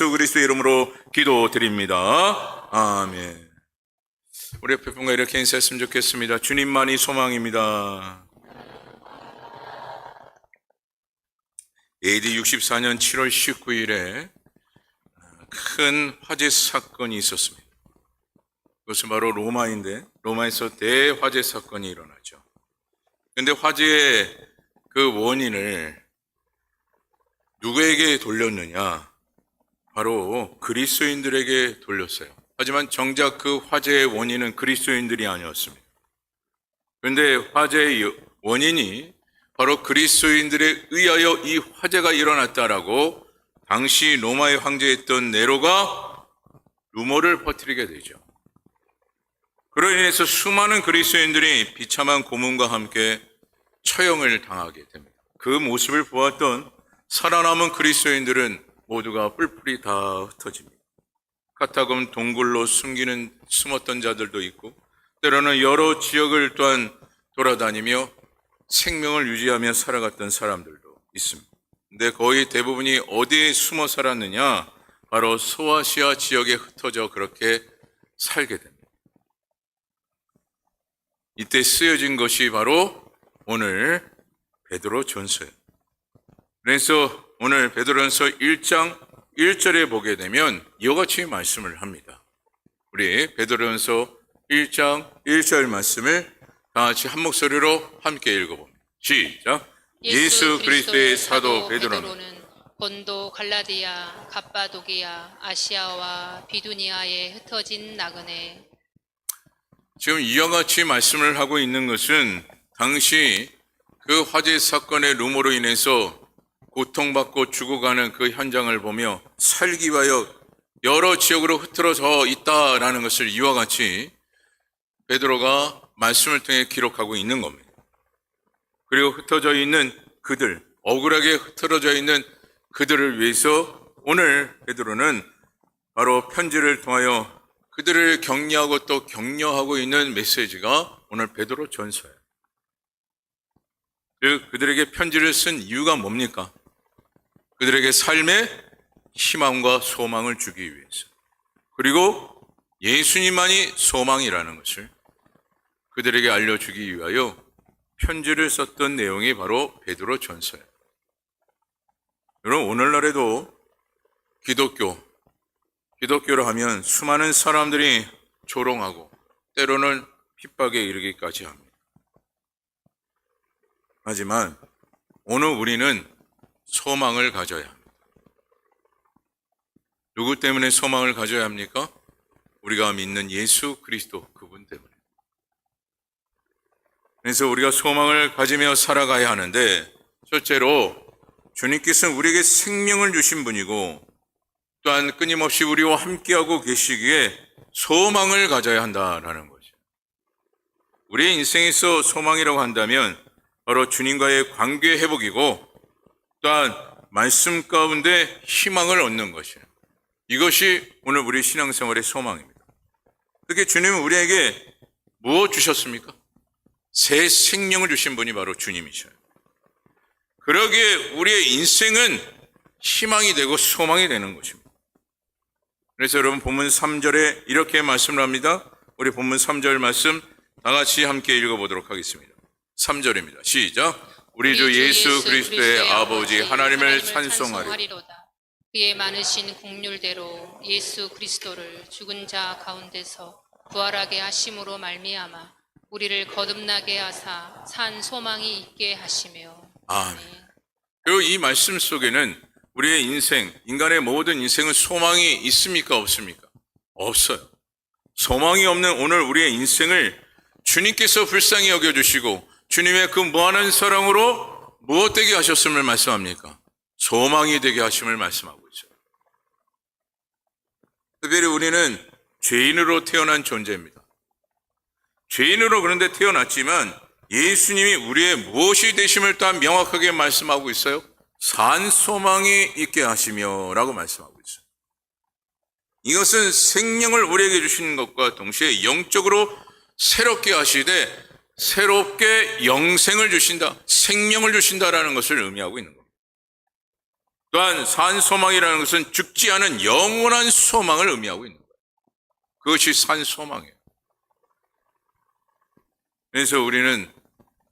예수 그리스도의 이름으로 기도드립니다. 아멘. 우리 옆에 분과 이렇게 인사했으면 좋겠습니다. 주님만이 소망입니다. AD 64년 7월 19일에 큰 화재 사건이 있었습니다. 그것은 바로 로마인데, 로마에서 대화재 사건이 일어나죠. 그런데 화재의 그 원인을 누구에게 돌렸느냐? 바로 그리스도인들에게 돌렸어요. 하지만 정작 그 화재의 원인은 그리스도인들이 아니었습니다. 그런데 화재의 원인이 바로 그리스도인들에 의하여 이 화재가 일어났다라고 당시 로마의 황제였던 네로가 루머를 퍼뜨리게 되죠. 그로 인해서 수많은 그리스도인들이 비참한 고문과 함께 처형을 당하게 됩니다. 그 모습을 보았던 살아남은 그리스도인들은 모두가 뿔뿔이 다 흩어집니다. 카타콤 동굴로 숨었던 자들도 있고, 때로는 여러 지역을 또한 돌아다니며 생명을 유지하며 살아갔던 사람들도 있습니다. 근데 거의 대부분이 어디에 숨어 살았느냐? 바로 소아시아 지역에 흩어져 그렇게 살게 됩니다. 이때 쓰여진 것이 바로 오늘 베드로 전서예요. 그래서 오늘 베드로전서 1장 1절에 보게 되면 이와 같이 말씀을 합니다. 우리 베드로전서 1장 1절 말씀을 다 같이 한 목소리로 함께 읽어봅니다. 시작. 예수 그리스도의 사도 베드로는 본도, 갈라디아, 갑바도기아, 아시아와 비두니아에 흩어진 나그네. 지금 이와 같이 말씀을 하고 있는 것은 당시 그 화재 사건의 루머로 인해서 고통받고 죽어가는 그 현장을 보며 살기 위하여 여러 지역으로 흩어져 있다라는 것을 이와 같이 베드로가 말씀을 통해 기록하고 있는 겁니다. 그리고 흩어져 있는 그들, 억울하게 흩어져 있는 그들을 위해서 오늘 베드로는 바로 편지를 통하여 그들을 격려하고 또 격려하고 있는 메시지가 오늘 베드로 전서예요. 그들에게 편지를 쓴 이유가 뭡니까? 그들에게 삶의 희망과 소망을 주기 위해서. 그리고 예수님만이 소망이라는 것을 그들에게 알려주기 위하여 편지를 썼던 내용이 바로 베드로 전서예요. 여러분, 오늘날에도 기독교로 하면 수많은 사람들이 조롱하고 때로는 핍박에 이르기까지 합니다. 하지만 오늘 우리는 소망을 가져야 합니다. 누구 때문에 소망을 가져야 합니까? 우리가 믿는 예수 그리스도 그분 때문에. 그래서 우리가 소망을 가지며 살아가야 하는데, 첫째로 주님께서는 우리에게 생명을 주신 분이고 또한 끊임없이 우리와 함께하고 계시기에 소망을 가져야 한다라는 거죠. 우리의 인생에서 소망이라고 한다면 바로 주님과의 관계 회복이고 또한 말씀 가운데 희망을 얻는 것이에요. 이것이 오늘 우리 신앙생활의 소망입니다. 그렇게 주님은 우리에게 무엇 주셨습니까? 새 생명을 주신 분이 바로 주님이셔요. 그러기에 우리의 인생은 희망이 되고 소망이 되는 것입니다. 그래서 여러분 본문 3절에 이렇게 말씀을 합니다. 우리 본문 3절 말씀 다 같이 함께 읽어보도록 하겠습니다. 3절입니다. 시작. 우리 주 예수 그리스도의 아버지 하나님을 찬송하리로다. 그의 많으신 긍휼대로 예수 그리스도를 죽은 자 가운데서 부활하게 하심으로 말미암아 우리를 거듭나게 하사 산 소망이 있게 하시며. 아멘. 그리고 이 말씀 속에는 우리의 인생, 인간의 모든 인생은 소망이 있습니까? 없습니까? 없어요. 소망이 없는 오늘 우리의 인생을 주님께서 불쌍히 여겨주시고 주님의 그 무한한 사랑으로 무엇 되게 하셨음을 말씀합니까? 소망이 되게 하심을 말씀하고 있어요. 특별히 우리는 죄인으로 태어난 존재입니다. 죄인으로 그런데 태어났지만 예수님이 우리의 무엇이 되심을 또한 명확하게 말씀하고 있어요. 산 소망이 있게 하시며 라고 말씀하고 있어요. 이것은 생명을 우리에게 주시는 것과 동시에 영적으로 새롭게 하시되 새롭게 영생을 주신다, 생명을 주신다라는 것을 의미하고 있는 겁니다. 또한 산소망이라는 것은 죽지 않은 영원한 소망을 의미하고 있는 거예요. 그것이 산소망이에요. 그래서 우리는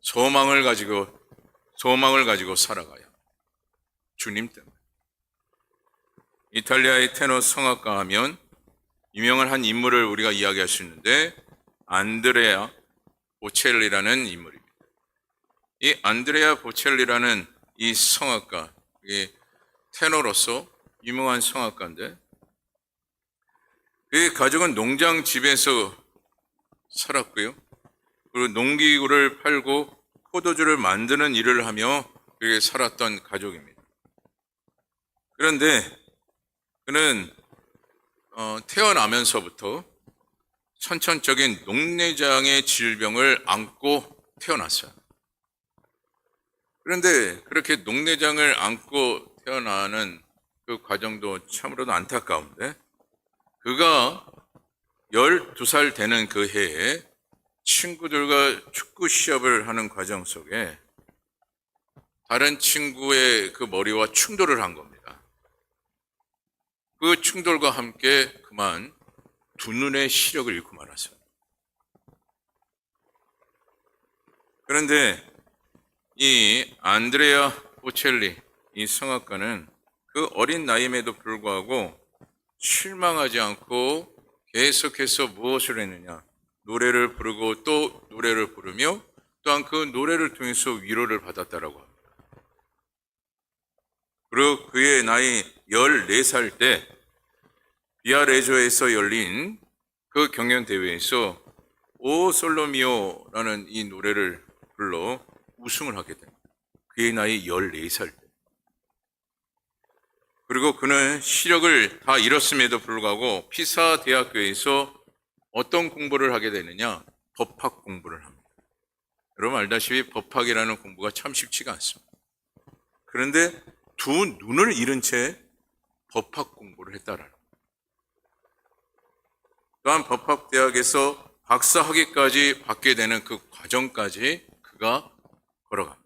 소망을 가지고 살아가야 합니다. 주님 때문에. 이탈리아의 테너 성악가 하면 유명한 한 인물을 우리가 이야기할 수 있는데 안드레아 보첼리라는 인물입니다. 이 안드레아 보첼리라는 이 성악가, 이 테너로서 유명한 성악가인데 그 가족은 농장 집에서 살았고요. 그리고 농기구를 팔고 포도주를 만드는 일을 하며 그렇게 살았던 가족입니다. 그런데 그는 태어나면서부터 선천적인 녹내장의 질병을 안고 태어났어요. 그런데 그렇게 녹내장을 안고 태어나는 그 과정도 참으로도 안타까운데 그가 12살 되는 그 해에 친구들과 축구 시합을 하는 과정 속에 다른 친구의 그 머리와 충돌을 한 겁니다. 그 충돌과 함께 그만 두 눈의 시력을 잃고 말았어요. 그런데 이 안드레아 보첼리, 이 성악가는 그 어린 나이임에도 불구하고 실망하지 않고 계속해서 무엇을 했느냐? 노래를 부르고 또 노래를 부르며 또한 그 노래를 통해서 위로를 받았다라고 합니다. 그리고 그의 나이 14살 때 비아레조에서 열린 그 경연대회에서 오 솔로미오라는 이 노래를 불러 우승을 하게 됩니다. 그의 나이 14살 때. 그리고 그는 시력을 다 잃었음에도 불구하고 피사 대학교에서 어떤 공부를 하게 되느냐? 법학 공부를 합니다. 여러분 알다시피 법학이라는 공부가 참 쉽지가 않습니다. 그런데 두 눈을 잃은 채 법학 공부를 했다라는 거예요. 또한 법학대학에서 박사학위까지 받게 되는 그 과정까지 그가 걸어갑니다.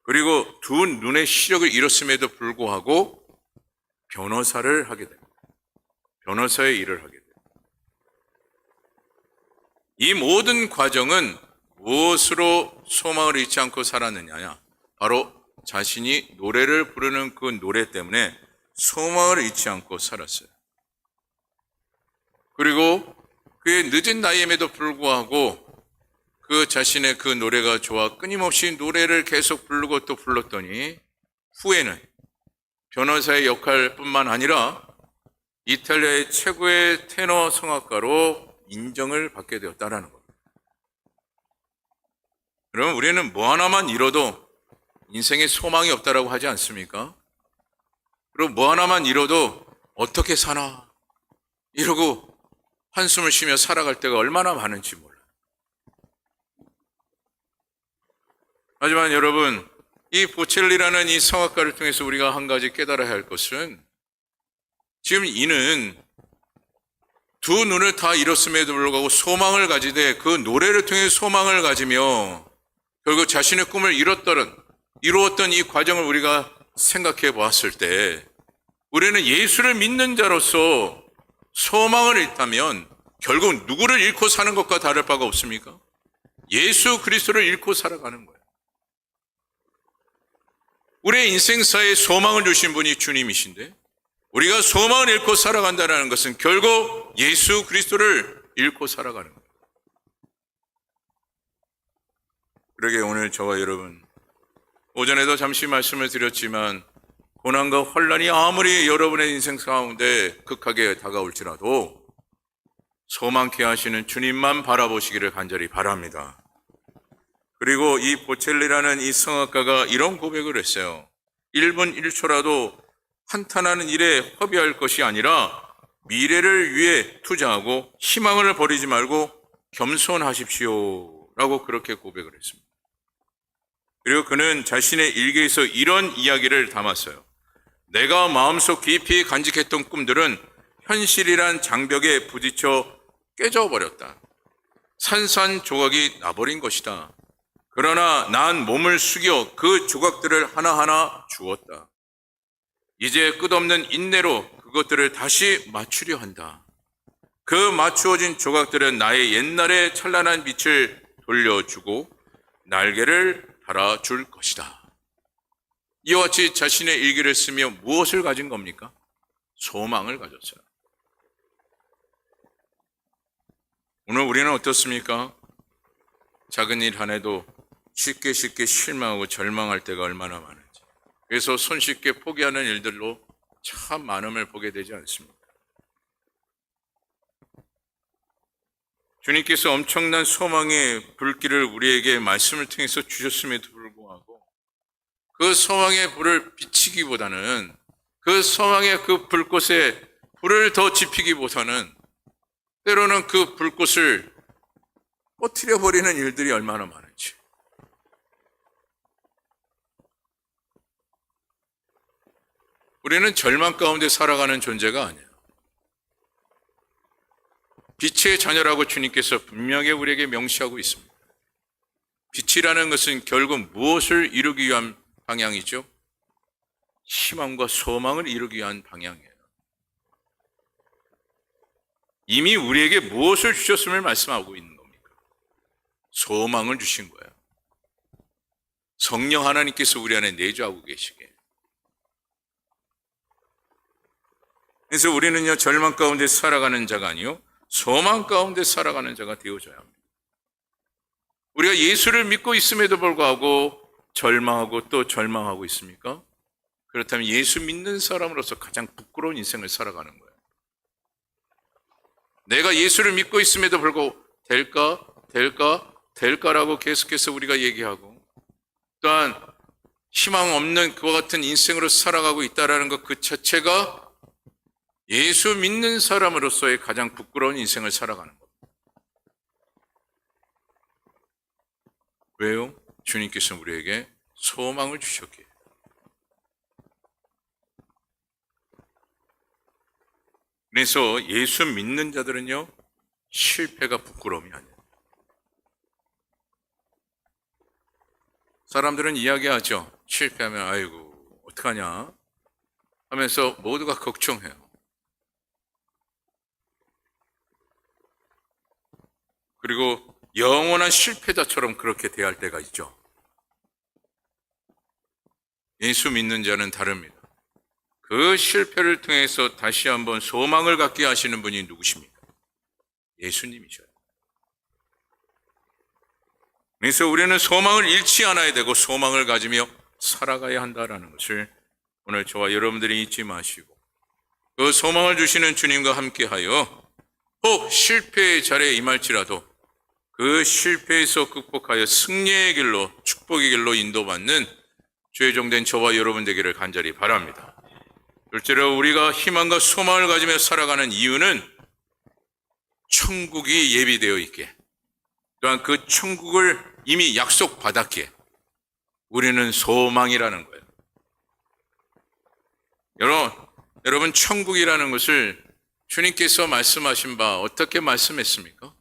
그리고 두 눈의 시력을 잃었음에도 불구하고 변호사를 하게 됩니다. 변호사의 일을 하게 됩니다. 이 모든 과정은 무엇으로 소망을 잃지 않고 살았느냐? 바로 자신이 노래를 부르는 그 노래 때문에 소망을 잃지 않고 살았어요. 그리고 그의 늦은 나이임에도 불구하고 그 자신의 그 노래가 좋아 끊임없이 노래를 계속 부르고 또 불렀더니 후에는 변호사의 역할뿐만 아니라 이탈리아의 최고의 테너 성악가로 인정을 받게 되었다라는 겁니다. 그러면 우리는 뭐 하나만 잃어도 인생에 소망이 없다라고 하지 않습니까? 그리고 뭐 하나만 잃어도 어떻게 사나 이러고 한숨을 쉬며 살아갈 때가 얼마나 많은지 몰라요. 하지만 여러분, 이 보첼리라는 이 성악가를 통해서 우리가 한 가지 깨달아야 할 것은 지금 이는 두 눈을 다 잃었음에도 불구하고 소망을 가지되 그 노래를 통해 소망을 가지며 결국 자신의 꿈을 이루었던 이 과정을 우리가 생각해 보았을 때 우리는 예수를 믿는 자로서 소망을 잃다면 결국 누구를 잃고 사는 것과 다를 바가 없습니까? 예수 그리스도를 잃고 살아가는 거예요. 우리의 인생사에 소망을 주신 분이 주님이신데 우리가 소망을 잃고 살아간다는 것은 결국 예수 그리스도를 잃고 살아가는 거예요. 그러게 오늘 저와 여러분 오전에도 잠시 말씀을 드렸지만 고난과 환난이 아무리 여러분의 인생 가운데 극하게 다가올지라도 소망케 하시는 주님만 바라보시기를 간절히 바랍니다. 그리고 이 보첼리라는 이 성악가가 이런 고백을 했어요. 1분 1초라도 한탄하는 일에 허비할 것이 아니라 미래를 위해 투자하고 희망을 버리지 말고 겸손하십시오 라고 그렇게 고백을 했습니다. 그리고 그는 자신의 일기에서 이런 이야기를 담았어요. 내가 마음속 깊이 간직했던 꿈들은 현실이란 장벽에 부딪혀 깨져버렸다. 산산조각이 나버린 것이다. 그러나 난 몸을 숙여 그 조각들을 하나하나 주었다. 이제 끝없는 인내로 그것들을 다시 맞추려 한다. 그 맞추어진 조각들은 나의 옛날의 찬란한 빛을 돌려주고 날개를 달아줄 것이다. 이와 같이 자신의 일기를 쓰며 무엇을 가진 겁니까? 소망을 가졌어요. 오늘 우리는 어떻습니까? 작은 일 하나도 쉽게 실망하고 절망할 때가 얼마나 많은지. 그래서 손쉽게 포기하는 일들로 참 많음을 보게 되지 않습니까? 주님께서 엄청난 소망의 불길을 우리에게 말씀을 통해서 주셨음에도 불구하고 그 소망의 불을 비치기보다는 그 소망의 그 불꽃에 불을 더 지피기보다는 때로는 그 불꽃을 꺼트려 버리는 일들이 얼마나 많은지. 우리는 절망 가운데 살아가는 존재가 아니에요. 빛의 자녀라고 주님께서 분명히 우리에게 명시하고 있습니다. 빛이라는 것은 결국 무엇을 이루기 위한 방향이죠? 희망과 소망을 이루기 위한 방향이에요. 이미 우리에게 무엇을 주셨음을 말씀하고 있는 겁니까? 소망을 주신 거예요. 성령 하나님께서 우리 안에 내주하고 계시게. 그래서 우리는요, 절망 가운데 살아가는 자가 아니요, 소망 가운데 살아가는 자가 되어져야 합니다. 우리가 예수를 믿고 있음에도 불구하고 절망하고 또 절망하고 있습니까? 그렇다면 예수 믿는 사람으로서 가장 부끄러운 인생을 살아가는 거예요. 내가 예수를 믿고 있음에도 불구하고 될까라고 계속해서 우리가 얘기하고 또한 희망 없는 그와 같은 인생으로 살아가고 있다는 것 그 자체가 예수 믿는 사람으로서의 가장 부끄러운 인생을 살아가는 겁니다. 왜요? 주님께서 우리에게 소망을 주셨기에. 그래서 예수 믿는 자들은요, 실패가 부끄러움이 아니에요. 사람들은 이야기하죠. 실패하면 아이고 어떡하냐 하면서 모두가 걱정해요. 그리고 영원한 실패자처럼 그렇게 대할 때가 있죠. 예수 믿는 자는 다릅니다. 그 실패를 통해서 다시 한번 소망을 갖게 하시는 분이 누구십니까? 예수님이셔요. 그래서 우리는 소망을 잃지 않아야 되고 소망을 가지며 살아가야 한다는 것을 오늘 저와 여러분들이 잊지 마시고 그 소망을 주시는 주님과 함께하여 혹 실패의 자리에 임할지라도 그 실패에서 극복하여 승리의 길로 축복의 길로 인도받는 주의 종된 저와 여러분 되기를 간절히 바랍니다. 둘째로 우리가 희망과 소망을 가지며 살아가는 이유는 천국이 예비되어 있게 또한 그 천국을 이미 약속받았기에 우리는 소망이라는 거예요. 여러분 천국이라는 것을 주님께서 말씀하신 바 어떻게 말씀했습니까?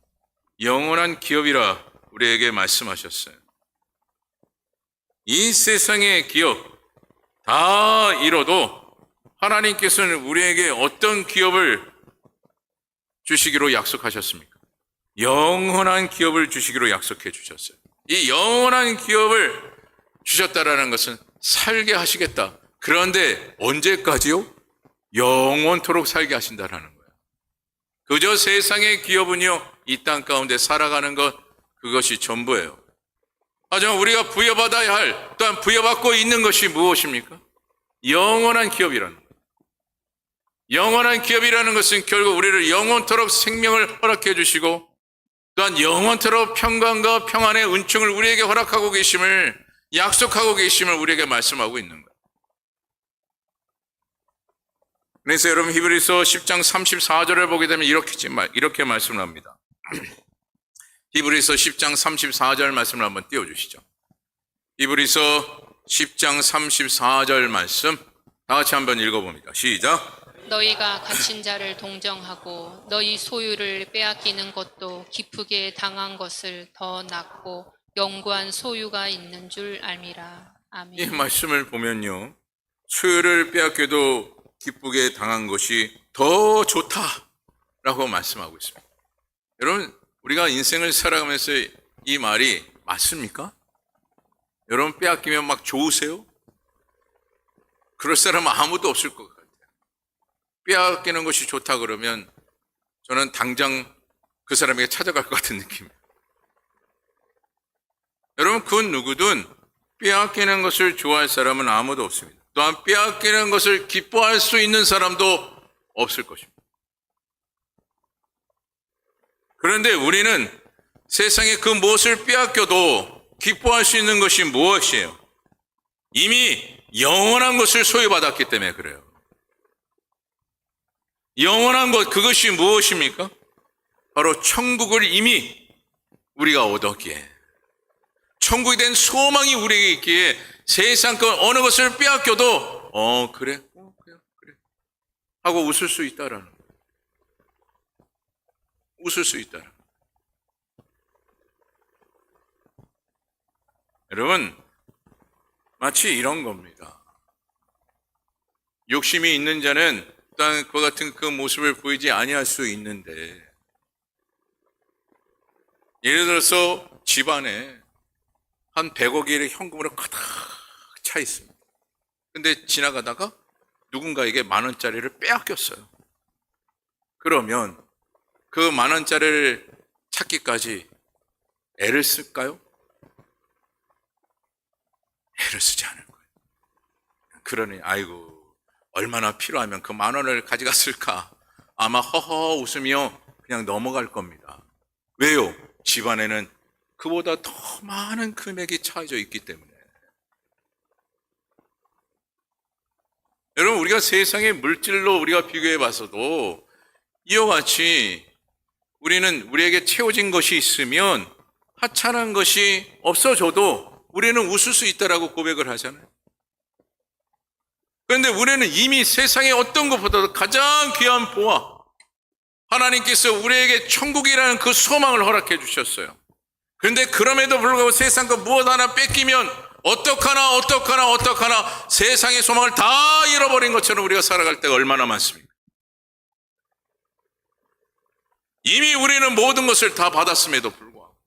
영원한 기업이라 우리에게 말씀하셨어요. 이 세상의 기업 다 잃어도 하나님께서는 우리에게 어떤 기업을 주시기로 약속하셨습니까? 영원한 기업을 주시기로 약속해 주셨어요. 이 영원한 기업을 주셨다라는 것은 살게 하시겠다. 그런데 언제까지요? 영원토록 살게 하신다라는 거예요. 그저 세상의 기업은요, 이 땅 가운데 살아가는 것, 그것이 전부예요. 하지만 우리가 부여받아야 할, 또한 부여받고 있는 것이 무엇입니까? 영원한 기업이라는 거예요. 영원한 기업이라는 것은 결국 우리를 영원토록 생명을 허락해 주시고 또한 영원토록 평강과 평안의 은총을 우리에게 허락하고 계심을 약속하고 계심을 우리에게 말씀하고 있는 거예요. 그래서 여러분 히브리서 10장 34절을 보게 되면 이렇게 말씀을 합니다. 히브리서 10장 34절 말씀을 한번 띄워주시죠. 히브리서 10장 34절 말씀 다 같이 한번 읽어봅니다. 시작. 너희가 갇힌 자를 동정하고 너희 소유를 빼앗기는 것도 기쁘게 당한 것을 더 낫고 영구한 소유가 있는 줄 알미라. 이 아멘. 말씀을 보면요, 소유를 빼앗겨도 기쁘게 당한 것이 더 좋다라고 말씀하고 있습니다. 여러분, 우리가 인생을 살아가면서 이 말이 맞습니까? 여러분, 빼앗기면 막 좋으세요? 그럴 사람은 아무도 없을 것 같아요. 빼앗기는 것이 좋다 그러면 저는 당장 그 사람에게 찾아갈 것 같은 느낌이에요. 여러분, 그 누구든 빼앗기는 것을 좋아할 사람은 아무도 없습니다. 또한 빼앗기는 것을 기뻐할 수 있는 사람도 없을 것입니다. 그런데 우리는 세상에 그 무엇을 빼앗겨도 기뻐할 수 있는 것이 무엇이에요? 이미 영원한 것을 소유받았기 때문에 그래요. 영원한 것, 그것이 무엇입니까? 바로 천국을 이미 우리가 얻었기에, 천국이 된 소망이 우리에게 있기에 세상 그 어느 것을 빼앗겨도 그래 하고 웃을 수 있다라는 거예요. 웃을 수 있다라는 거예요. 여러분, 마치 이런 겁니다. 욕심이 있는 자는 또한 그와 같은 그 모습을 보이지 아니할 수 있는데, 예를 들어서 집안에 한 100억이 현금으로 가득 차 있습니다. 근데 지나가다가 누군가에게 10,000원짜리를 빼앗겼어요. 그러면 그 10,000원짜리를 찾기까지 애를 쓸까요? 애를 쓰지 않을 거예요. 그러니 아이고, 얼마나 필요하면 그 10,000원을 가져갔을까? 아마 허허 웃으며 그냥 넘어갈 겁니다. 왜요? 집안에는 그보다 더 많은 금액이 차여져 있기 때문에. 여러분, 우리가 세상의 물질로 우리가 비교해 봐서도 이와 같이 우리는 우리에게 채워진 것이 있으면 하찮은 것이 없어져도 우리는 웃을 수 있다라고 고백을 하잖아요. 그런데 우리는 이미 세상의 어떤 것보다도 가장 귀한 보화, 하나님께서 우리에게 천국이라는 그 소망을 허락해 주셨어요. 그런데 그럼에도 불구하고 세상 것 무엇 하나 뺏기면 어떡하나 세상의 소망을 다 잃어버린 것처럼 우리가 살아갈 때가 얼마나 많습니까? 이미 우리는 모든 것을 다 받았음에도 불구하고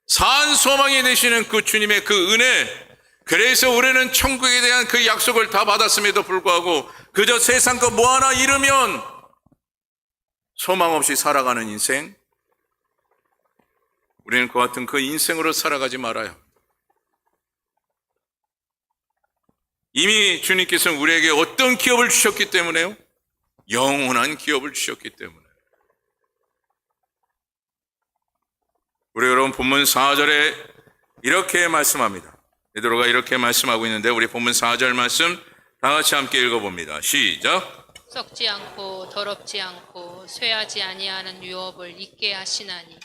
산 소망이 되시는 그 주님의 그 은혜, 그래서 우리는 천국에 대한 그 약속을 다 받았음에도 불구하고 그저 세상 것 뭐 하나 잃으면 소망 없이 살아가는 인생, 우리는 그와 같은 그 인생으로 살아가지 말아요. 이미 주님께서는 우리에게 어떤 기업을 주셨기 때문에요? 영원한 기업을 주셨기 때문에. 우리 여러분, 본문 4절에 이렇게 말씀합니다. 베드로가 이렇게 말씀하고 있는데 우리 본문 4절 말씀 다 같이 함께 읽어봅니다. 시작. 썩지 않고 더럽지 않고 쇠하지 아니하는 유업을 잊게 하시나니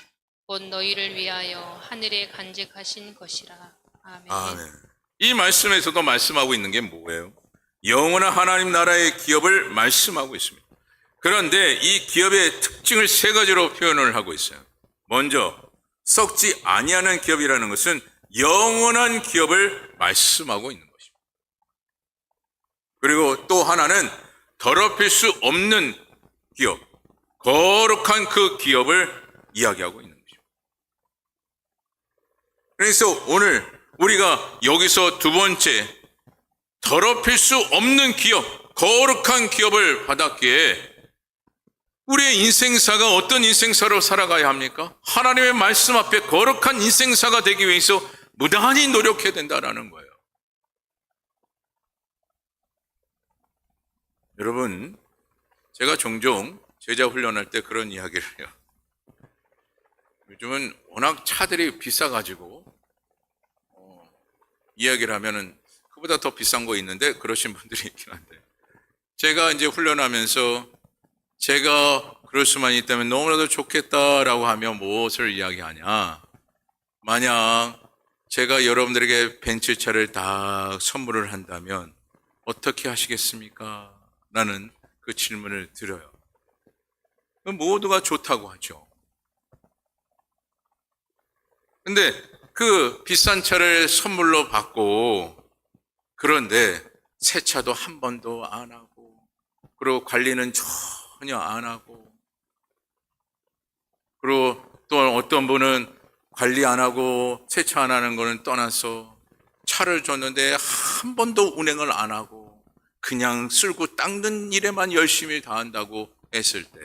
곧 너희를 위하여 하늘에 간직하신 것이라. 아멘. 아멘. 이 말씀에서도 말씀하고 있는 게 뭐예요? 영원한 하나님 나라의 기업을 말씀하고 있습니다. 그런데 이 기업의 특징을 3가지로 표현을 하고 있어요. 먼저 썩지 아니하는 기업이라는 것은 영원한 기업을 말씀하고 있는 것입니다. 그리고 또 하나는 더럽힐 수 없는 기업, 거룩한 그 기업을 이야기하고 있는 것입니다. 그래서 오늘 우리가 여기서 두 번째, 더럽힐 수 없는 기업, 거룩한 기업을 받았기에 우리의 인생사가 어떤 인생사로 살아가야 합니까? 하나님의 말씀 앞에 거룩한 인생사가 되기 위해서 무단히 노력해야 된다는 거예요. 여러분, 제가 종종 제자 훈련할 때 그런 이야기를 해요. 요즘은 워낙 차들이 비싸가지고 이야기를 하면은 그보다 더 비싼 거 있는데 그러신 분들이 있긴 한데, 제가 이제 훈련하면서 제가 그럴 수만 있다면 너무나도 좋겠다라고 하면 무엇을 이야기하냐? 만약 제가 여러분들에게 벤츠차를 다 선물을 한다면 어떻게 하시겠습니까? 라는 그 질문을 드려요. 모두가 좋다고 하죠. 근데 그 비싼 차를 선물로 받고 그런데 세차도 한 번도 안 하고, 그리고 관리는 전혀 안 하고, 그리고 또 어떤 분은 관리 안 하고 세차 안 하는 거는 떠나서 차를 줬는데 한 번도 운행을 안 하고 그냥 쓸고 닦는 일에만 열심히 다한다고 했을 때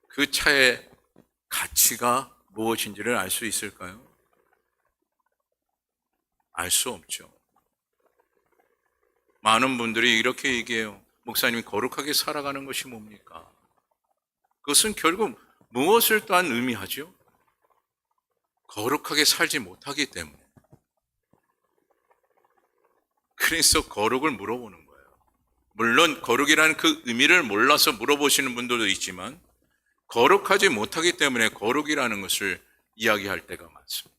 그 차의 가치가 무엇인지를 알 수 있을까요? 알 수 없죠. 많은 분들이 이렇게 얘기해요. 목사님이 거룩하게 살아가는 것이 뭡니까? 그것은 결국 무엇을 또한 의미하죠? 거룩하게 살지 못하기 때문에. 그래서 거룩을 물어보는 거예요. 물론 거룩이라는 그 의미를 몰라서 물어보시는 분들도 있지만 거룩하지 못하기 때문에 거룩이라는 것을 이야기할 때가 많습니다.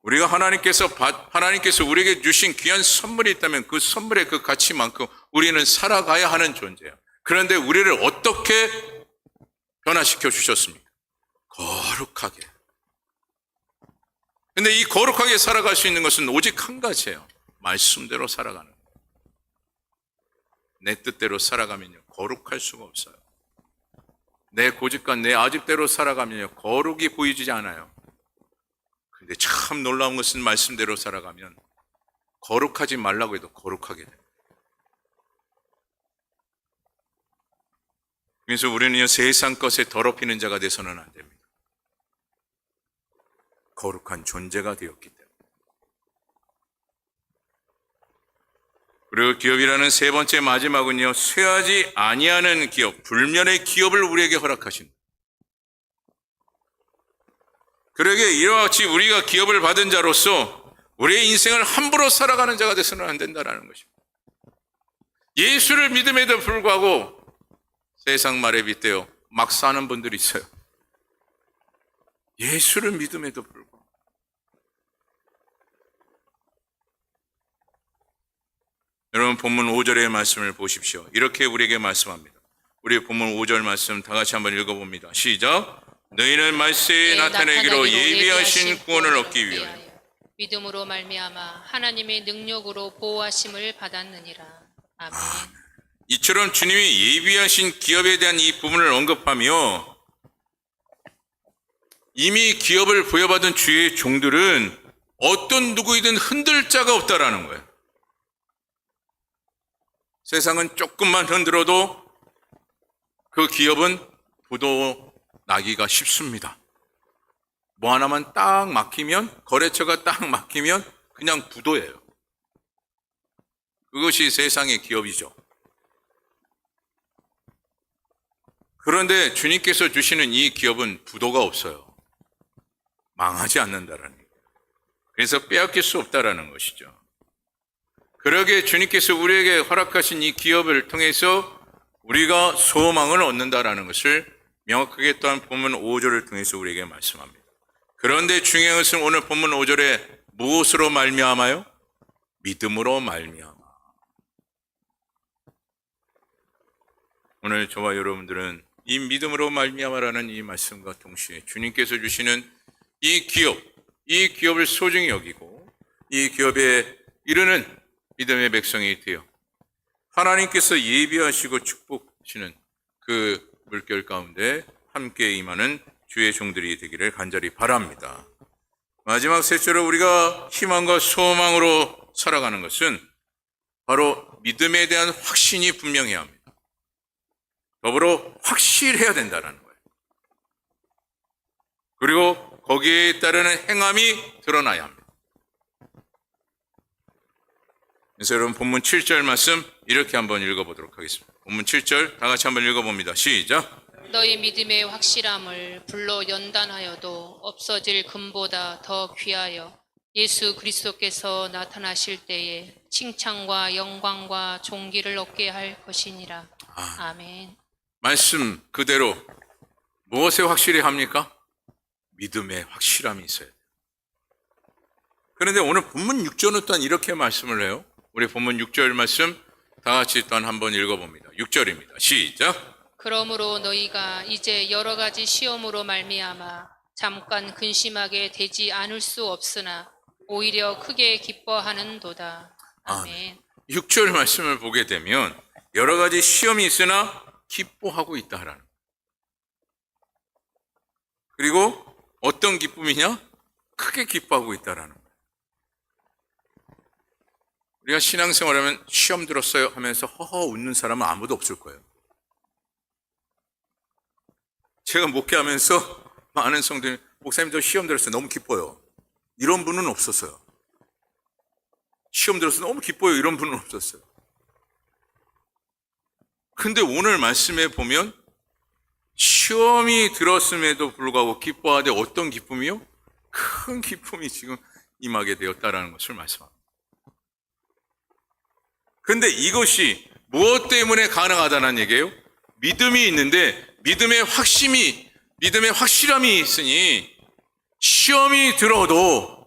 우리가 하나님께서 우리에게 주신 귀한 선물이 있다면 그 선물의 그 가치만큼 우리는 살아가야 하는 존재예요. 그런데 우리를 어떻게 변화시켜 주셨습니까? 거룩하게. 근데 이 거룩하게 살아갈 수 있는 것은 오직 한 가지예요. 말씀대로 살아가는 거예요. 내 뜻대로 살아가면요, 거룩할 수가 없어요. 내 고집과 내 아집대로 살아가면요, 거룩이 보이지 않아요. 근데 참 놀라운 것은 말씀대로 살아가면 거룩하지 말라고 해도 거룩하게 돼요. 그래서 우리는요, 세상 것에 더럽히는 자가 돼서는 안 됩니다. 거룩한 존재가 되었기 때문에. 그리고 기업이라는 세 번째 마지막은요, 쇠하지 아니하는 기업, 불면의 기업을 우리에게 허락하신. 그러게 이와 같이 우리가 기업을 받은 자로서 우리의 인생을 함부로 살아가는 자가 돼서는 안 된다는 것입니다. 예수를 믿음에도 불구하고 세상 말에 빗대어 막 사는 분들이 있어요. 예수를 믿음에도 불구하고. 여러분, 본문 5절의 말씀을 보십시오. 이렇게 우리에게 말씀합니다. 우리 본문 5절 말씀 다 같이 한번 읽어봅니다. 시작. 너희는 말세에 나타내기로 예비하신 구원을 얻기 위하여 믿음으로 말미암아 하나님의 능력으로 보호하심을 받았느니라. 아멘. 이처럼 주님이 예비하신 기업에 대한 이 부분을 언급하며 이미 기업을 부여받은 주의 종들은 어떤 누구이든 흔들 자가 없다라는 거예요. 세상은 조금만 흔들어도 그 기업은 부도 나기가 쉽습니다. 뭐 하나만 딱 막히면, 거래처가 딱 막히면 그냥 부도예요. 그것이 세상의 기업이죠. 그런데 주님께서 주시는 이 기업은 부도가 없어요. 망하지 않는다라는 거예요. 그래서 빼앗길 수 없다라는 것이죠. 그러기에 주님께서 우리에게 허락하신 이 기업을 통해서 우리가 소망을 얻는다라는 것을 명확하게 또한 본문 5절을 통해서 우리에게 말씀합니다. 그런데 중요한 것은 오늘 본문 5절에 무엇으로 말미암아요? 믿음으로 말미암아. 오늘 저와 여러분들은 이 믿음으로 말미암아라는 이 말씀과 동시에 주님께서 주시는 이 기업을 소중히 여기고 이 기업에 이르는 믿음의 백성이 되어 하나님께서 예비하시고 축복하시는 그 물결 가운데 함께 임하는 주의 종들이 되기를 간절히 바랍니다. 마지막 셋째로 우리가 희망과 소망으로 살아가는 것은 바로 믿음에 대한 확신이 분명해야 합니다. 더불어 확실해야 된다는 거예요. 그리고 거기에 따르는 행함이 드러나야 합니다. 그래서 여러분 본문 7절 말씀 이렇게 한번 읽어보도록 하겠습니다. 본문 7절 다 같이 한번 읽어봅니다. 시작. 너희 믿음의 확실함을 불로 연단하여도 없어질 금보다 더 귀하여 예수 그리스도께서 나타나실 때에 칭찬과 영광과 존귀를 얻게 할 것이니라. 아멘. 말씀 그대로 무엇에 확실히 합니까? 믿음의 확실함이 있어야 돼요. 그런데 오늘 본문 6절은 또한 이렇게 말씀을 해요. 우리 본문 6절 말씀 다 같이 또한 한번 읽어봅니다. 6절입니다. 시작. 그러므로 너희가 이제 여러 가지 시험으로 말미암아 잠깐 근심하게 되지 않을 수 없으나 오히려 크게 기뻐하는도다. 아멘. 6절 말씀을 보게 되면 여러 가지 시험이 있으나 기뻐하고 있다라는 거예요. 그리고 어떤 기쁨이냐? 크게 기뻐하고 있다라는 거예요. 우리가 신앙생활하면 시험 들었어요 하면서 허허 웃는 사람은 아무도 없을 거예요. 제가 목회하면서 많은 성도님, 목사님 저 시험 들었어요. 너무 기뻐요. 이런 분은 없었어요. 시험 들어서 너무 기뻐요. 이런 분은 없었어요. 근데 오늘 말씀에 보면 시험이 들었음에도 불구하고 기뻐하되 어떤 기쁨이요? 큰 기쁨이 지금 임하게 되었다라는 것을 말씀합니다. 근데 이것이 무엇 때문에 가능하다는 얘기예요? 믿음이 있는데 믿음의 확실함이 있으니 시험이 들어도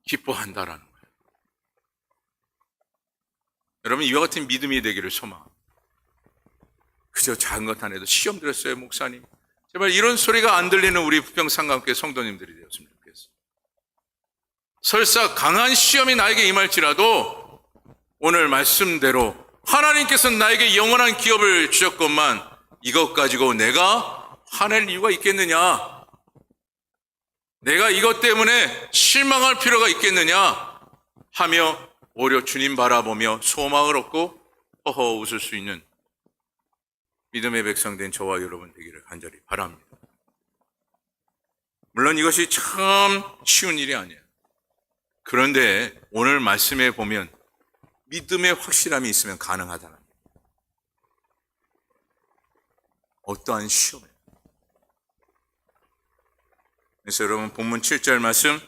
기뻐한다라는 거예요. 여러분 이와 같은 믿음이 되기를 소망합니다. 그저 작은 것 하나도 시험 들었어요 목사님. 제발 이런 소리가 안 들리는 우리 부평상감교회 성도님들이 되었으면 좋겠어요. 설사 강한 시험이 나에게 임할지라도 오늘 말씀대로 하나님께서 나에게 영원한 기업을 주셨건만 이것 가지고 내가 화낼 이유가 있겠느냐? 내가 이것 때문에 실망할 필요가 있겠느냐? 하며 오히려 주님 바라보며 소망을 얻고 허허 웃을 수 있는 믿음의 백성된 저와 여러분 되기를 간절히 바랍니다. 물론 이것이 참 쉬운 일이 아니에요. 그런데 오늘 말씀에 보면 믿음의 확실함이 있으면 가능하다는 거예요. 어떠한 시험에. 그래서 여러분 본문 7절 말씀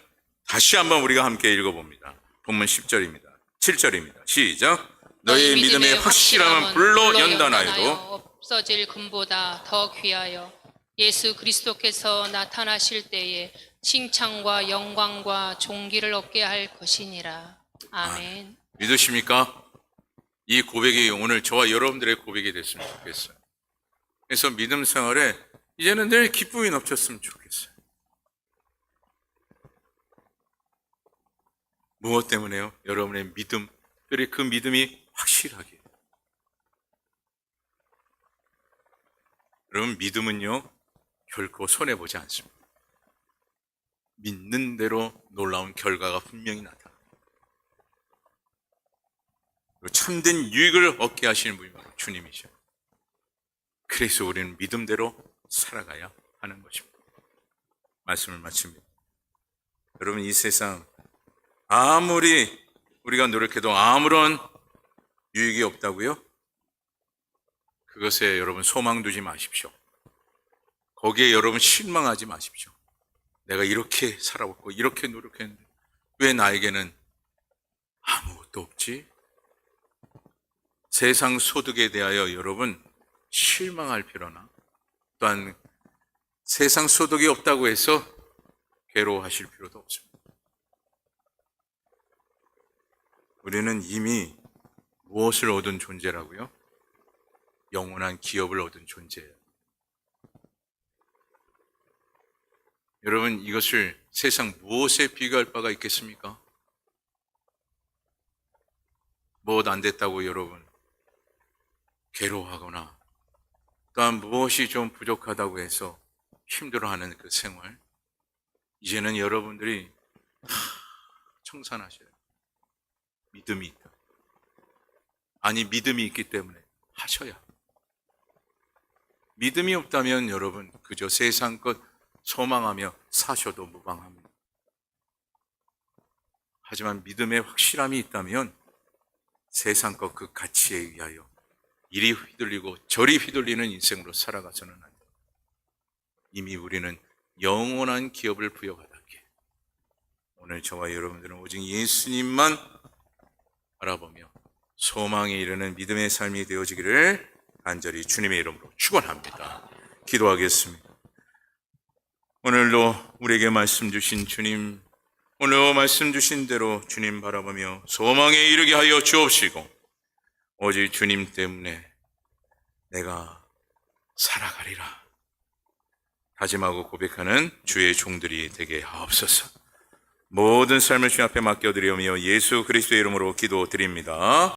다시 한번 우리가 함께 읽어봅니다. 본문 10절입니다. 7절입니다. 시작. 너희 믿음의 확실함은 불로 연단하여도 없어질 금보다 더 귀하여 예수 그리스도께서 나타나실 때에 칭찬과 영광과 존귀를 얻게 할 것이니라. 아멘. 믿으십니까? 이 고백이 오늘 저와 여러분들의 고백이 됐으면 좋겠어요. 그래서 믿음 생활에 이제는 늘 기쁨이 넘쳤으면 좋겠어요. 무엇 때문에요? 여러분의 믿음, 특별히 그 믿음이 확실하게. 여러분 믿음은요 결코 손해보지 않습니다. 믿는 대로 놀라운 결과가 분명히 나타납니다. 참된 유익을 얻게 하시는 분이 바로 주님이죠. 그래서 우리는 믿음대로 살아가야 하는 것입니다. 말씀을 마칩니다. 여러분 이 세상 아무리 우리가 노력해도 아무런 유익이 없다고요? 그것에 여러분 소망 두지 마십시오. 거기에 여러분 실망하지 마십시오. 내가 이렇게 살아왔고 이렇게 노력했는데 왜 나에게는 아무것도 없지? 세상 소득에 대하여 여러분 실망할 필요나 또한 세상 소득이 없다고 해서 괴로워하실 필요도 없습니다. 우리는 이미 무엇을 얻은 존재라고요? 영원한 기업을 얻은 존재예요. 여러분 이것을 세상 무엇에 비교할 바가 있겠습니까? 무엇 안 됐다고 여러분 괴로워하거나 또한 무엇이 좀 부족하다고 해서 힘들어하는 그 생활, 이제는 여러분들이 다 청산하셔요. 믿음이 있다. 아니 믿음이 있기 때문에 하셔야. 믿음이 없다면 여러분 그저 세상 것 소망하며 사셔도 무방합니다. 하지만 믿음의 확실함이 있다면 세상 것 그 가치에 의하여 이리 휘둘리고 저리 휘둘리는 인생으로 살아가서는 안 됩니다. 이미 우리는 영원한 기업을 부여받았기에 오늘 저와 여러분들은 오직 예수님만 바라보며 소망에 이르는 믿음의 삶이 되어지기를 간절히 주님의 이름으로 축원합니다. 기도하겠습니다. 오늘도 우리에게 말씀 주신 주님, 오늘 말씀 주신 대로 주님 바라보며 소망에 이르게 하여 주옵시고 오직 주님 때문에 내가 살아가리라. 다짐하고 고백하는 주의 종들이 되게 하옵소서. 모든 삶을 주님 앞에 맡겨드리오며 예수 그리스도의 이름으로 기도드립니다.